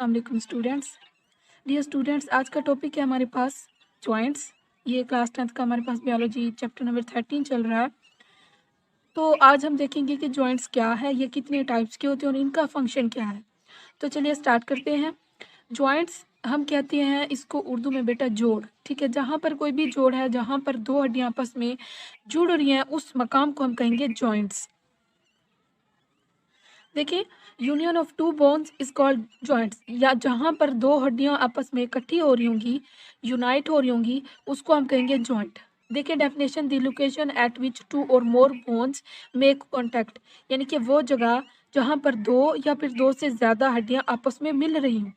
अस्सलाम वालेकुम students. Dear students, आज का टॉपिक है हमारे पास जॉइंट्स। ये क्लास 10th का हमारे पास बायोलॉजी चैप्टर नंबर 13 चल रहा है। तो आज हम देखेंगे कि जॉइंट्स क्या है, ये कितने टाइप्स के होते हैं और इनका फंक्शन क्या है। तो चलिए स्टार्ट करते हैं। जॉइंट्स हम कहते हैं इसको उर्दू में बेटा जोड़, ठीक है। जहाँ पर कोई भी जोड़ है, जहाँ पर दो हड्डियाँ आपस में जुड़ रही हैं, उस मकाम को हम कहेंगे जॉइंट्स। देखिए, union of two bones is called joints, या जहाँ पर दो हड्डियाँ आपस में इकट्ठी हो रही होंगी, यूनाइट हो रही होंगी, उसको हम कहेंगे जॉइंट। देखिए definition, the location at which two or more bones make contact, यानी कि वो जगह जहाँ पर दो या फिर दो से ज़्यादा हड्डियाँ आपस में मिल रही हों।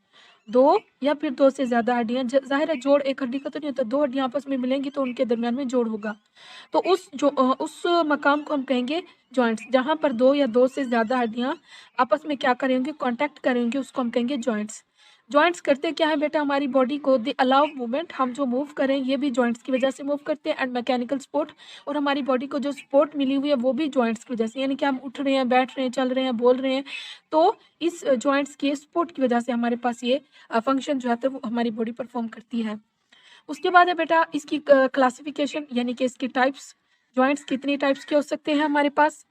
दो या फिर दो से ज़्यादा हड्डियाँ, जाहिर है जोड़ एक हड्डी का तो नहीं होता, दो हड्डियाँ आपस में मिलेंगी तो उनके दरमियान में जोड़ होगा। तो उस मकाम को हम कहेंगे जॉइंट्स। जहाँ पर दो या दो से ज़्यादा हड्डियाँ आपस में क्या करेंगे, कांटेक्ट करेंगे, उसको हम कहेंगे जॉइंट्स। जॉइंट्स करते क्या है बेटा, हमारी बॉडी को दे अलाउ मूवमेंट, हम जो मूव करें ये भी जॉइंट्स की वजह से मूव करते हैं, एंड मैकेनिकल सपोर्ट, और हमारी बॉडी को जो सपोर्ट मिली हुई है वो भी जॉइंट्स की वजह से, यानी कि हम उठ रहे हैं, बैठ रहे हैं, चल रहे हैं, बोल रहे हैं, तो इस जॉइंट्स के सपोर्ट की वजह से हमारे पास ये फंक्शन जो है तो वो हमारी बॉडी परफॉर्म करती है। उसके बाद है बेटा इसकी क्लासिफिकेशन, यानी कि इसकी टाइप्स। जॉइंट्स कितनी टाइप्स के हो सकते हैं हमारे पास?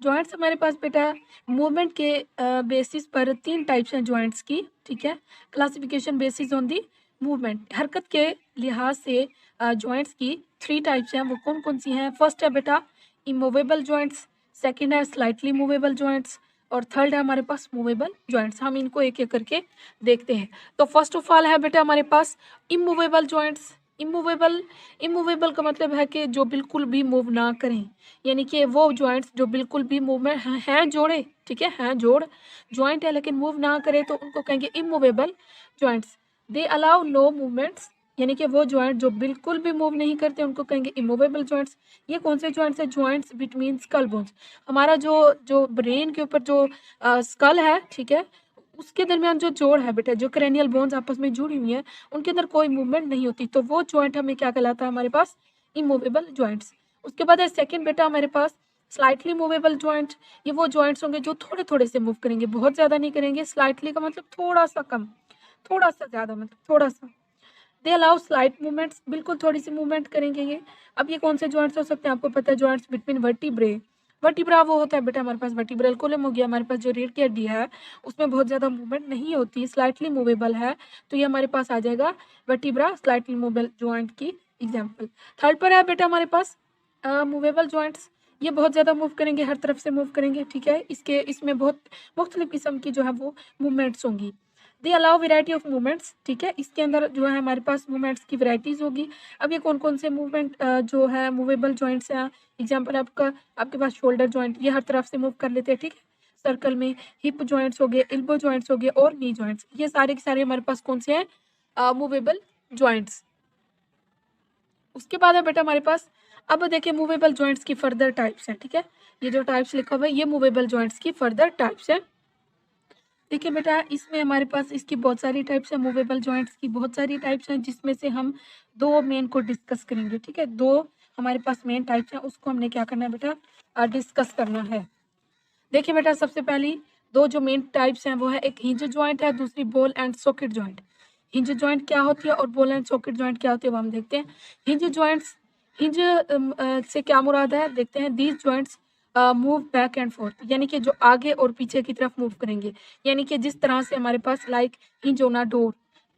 जॉइंट्स हमारे पास बेटा मूवमेंट के बेसिस पर 3 टाइप्स हैं जॉइंट्स की, ठीक है। Classification basis on the movement, हरकत के लिहाज से जॉइंट्स की 3 टाइप्स हैं। वो कौन कौन सी हैं? फर्स्ट है बेटा इमूवेबल जॉइंट्स, सेकंड है स्लाइटली मूवेबल जॉइंट्स, और थर्ड है हमारे पास मूवेबल जॉइंट्स। हम इनको एक एक करके देखते हैं। तो फर्स्ट ऑफ ऑल है बेटा हमारे पास इमूवेबल जॉइंट्स। इमूवेबल, इमूवेबल का मतलब है कि जो बिल्कुल भी मूव ना करें, यानी कि वो जॉइंट्स जो बिल्कुल भी मूवमेंट हैं जोड़े, ठीक है, हैं जोड़ जॉइंट है लेकिन मूव ना करे तो उनको कहेंगे immovable joints. They allow no movements, यानी कि वो जॉइंट जो बिल्कुल भी मूव नहीं करते उनको कहेंगे इमूवेबल जॉइंट्स। ये कौन से जॉइंट्स है? जॉइंट्स बिटवीन स्कल बोन्स, हमारा जो जो ब्रेन के ऊपर जो स्कल है, ठीक है, उसके दरमियान जो जोड़ है बेटा, जो क्रेनियल बोन्स आपस में जुड़ी हुई हैं, उनके अंदर कोई मूवमेंट नहीं होती, तो वो जॉइंट हमें क्या कहलाता है हमारे पास? Immovable joints. उसके बाद है सेकंड बेटा हमारे पास स्लाइटली मूवेबल जॉइंट। ये वो जॉइंट्स होंगे जो थोड़े थोड़े से मूव करेंगे, बहुत ज़्यादा नहीं करेंगे। स्लाइटली का मतलब थोड़ा सा कम, थोड़ा सा ज़्यादा मतलब थोड़ा सा। दे अलाउ स्लाइट मूवमेंट्स, बिल्कुल थोड़ी सी मूवमेंट करेंगे ये। अब ये कौन से जॉइंट्स हो सकते हैं? आपको पता है जॉइंट्स बिटवीन वर्टिब्रे। वर्टिब्रा वो होता है बेटा हमारे पास वर्टिब्रल कॉलम हो गया, हमारे पास जो रीढ़ की हड्डी है उसमें बहुत ज़्यादा मूवमेंट नहीं होती, स्लाइटली मूवेबल है, तो ये हमारे पास आ जाएगा वर्टिब्रा स्लाइटली मूवेबल जॉइंट की एग्जाम्पल। थर्ड पर है बेटा हमारे पास मूवेबल जॉइंट्स। ये बहुत ज़्यादा मूव करेंगे, हर तरफ से मूव करेंगे, ठीक है। इसमें बहुत मुख्तलिफ किस्म की जो है वो मूवमेंट्स होंगी। They allow variety of movements, ठीक है, इसके अंदर जो है हमारे पास मूवमेंट्स की वेराइटीज होगी। अब ये कौन कौन से मूवमेंट जो है मूवेबल जॉइंट्स हैं? एग्जांपल आपके पास शोल्डर जॉइंट, ये हर तरफ से मूव कर लेते हैं, ठीक है, सर्कल में। हिप जॉइंट्स हो गए, एल्बो जॉइंट्स हो गए और नी जॉइंट्स, ये सारे के सारे हमारे पास कौन से हैं? Movable joints. उसके बाद है बेटा हमारे पास, अब देखिए मूवेबल जॉइंट्स की फर्दर टाइप्स हैं, ठीक है। ये जो टाइप्स लिखा हुआ है ये मूवेबल जॉइंट्स की फर्दर टाइप्स है। देखिए बेटा इसमें हमारे पास इसकी बहुत सारी टाइप्स हैं, मूवेबल जॉइंट्स की बहुत सारी टाइप्स हैं, जिसमें से हम दो मेन को डिस्कस करेंगे, ठीक है। दो हमारे पास मेन टाइप्स हैं, उसको हमने क्या करना है बेटा? डिस्कस करना है। देखिए बेटा सबसे पहली दो जो मेन टाइप्स हैं वो है, एक हिंज जॉइंट है, दूसरी ball and socket joint. Hinge joint क्या होती है और बॉल एंड सॉकेट जॉइंट क्या होती है वो हम देखते हैं। हिंज जॉइंट्स, हिंज से क्या मुराद है देखते हैं। These joints move back and fourth, यानी कि जो आगे और पीछे की तरफ मूव करेंगे, यानी कि जिस तरह से हमारे पास like hinge on a door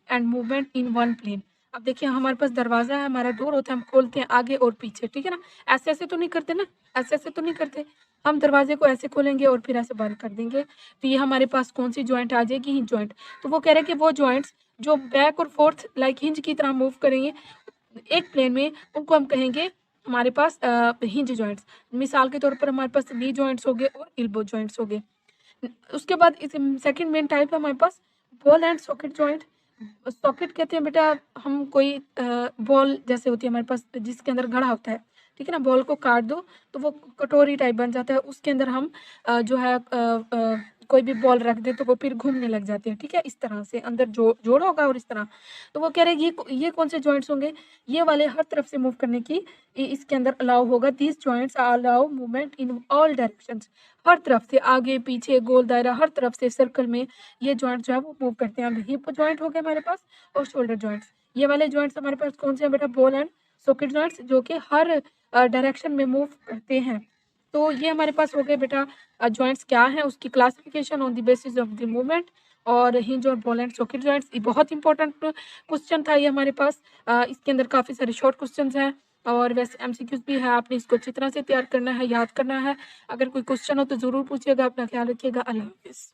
and movement in one plane. अब देखिए हमारे पास दरवाजा है, हमारा डोर होता है, हम खोलते हैं आगे और पीछे, ठीक है ना। ऐसे ऐसे तो नहीं करते ना, ऐसे ऐसे तो नहीं करते, हम दरवाजे को ऐसे खोलेंगे और फिर ऐसे बंद कर देंगे, तो ये हमारे पास कौन सी जॉइंट आ जाएगी? Hinge joint. तो वो कह रहे हैं कि वो जॉइंट्स जो बैक और फोर्थ लाइक हिंज की तरह मूव करेंगे एक प्लेन में, उनको हम कहेंगे हमारे पास हिंज जॉइंट्स। मिसाल के तौर पर हमारे पास नी जॉइंट्स हो गए और एल्बो जॉइंट्स हो गए। उसके बाद इस सेकंड मेन टाइप है हमारे पास ball and socket joint. Socket कहते हैं बेटा हम कोई बॉल जैसे होती है हमारे पास जिसके अंदर घड़ा होता है, ठीक है ना, बॉल को काट दो तो वो कटोरी टाइप बन जाता है, उसके अंदर हम जो है कोई भी बॉल रख दे तो वो फिर घूमने लग जाते हैं, ठीक है? इस तरह से अंदर जोड़ होगा और इस तरह। तो वो कह रहे हैं ये कौन से जॉइंट्स होंगे? ये वाले हर तरफ से मूव करने की इसके अंदर अलाउ होगा। These joints allow movement in all directions. हर तरफ से आगे, पीछे, गोल दायरा हर तरफ से सर्कल में ये जॉइंट जो है वो मूव करते हैं। हिप जॉइंट हो गए हमारे पास और शोल्डर जॉइंट्स। ये वाले जॉइंट्स हमारे पास कौन से हैं बेटा? बॉल एंड सॉकेट जॉइंट्स, जो कि हर डायरेक्शन में मूव करते हैं। तो ये हमारे पास हो गए बेटा जॉइंट्स क्या हैं, उसकी classification on the basis of the movement. और हिंज और बॉल एंड सॉकेट जॉइंट्स, ये बहुत इंपॉर्टेंट क्वेश्चन था ये हमारे पास। इसके अंदर काफ़ी सारे शॉर्ट क्वेश्चंस हैं और वैसे एमसीक्यूज भी है। आपने इसको अच्छी तरह से तैयार करना है, याद करना है। अगर कोई क्वेश्चन हो तो ज़रूर पूछिएगा। अपना ख्याल रखिएगा। अल्लाह हाफिज़।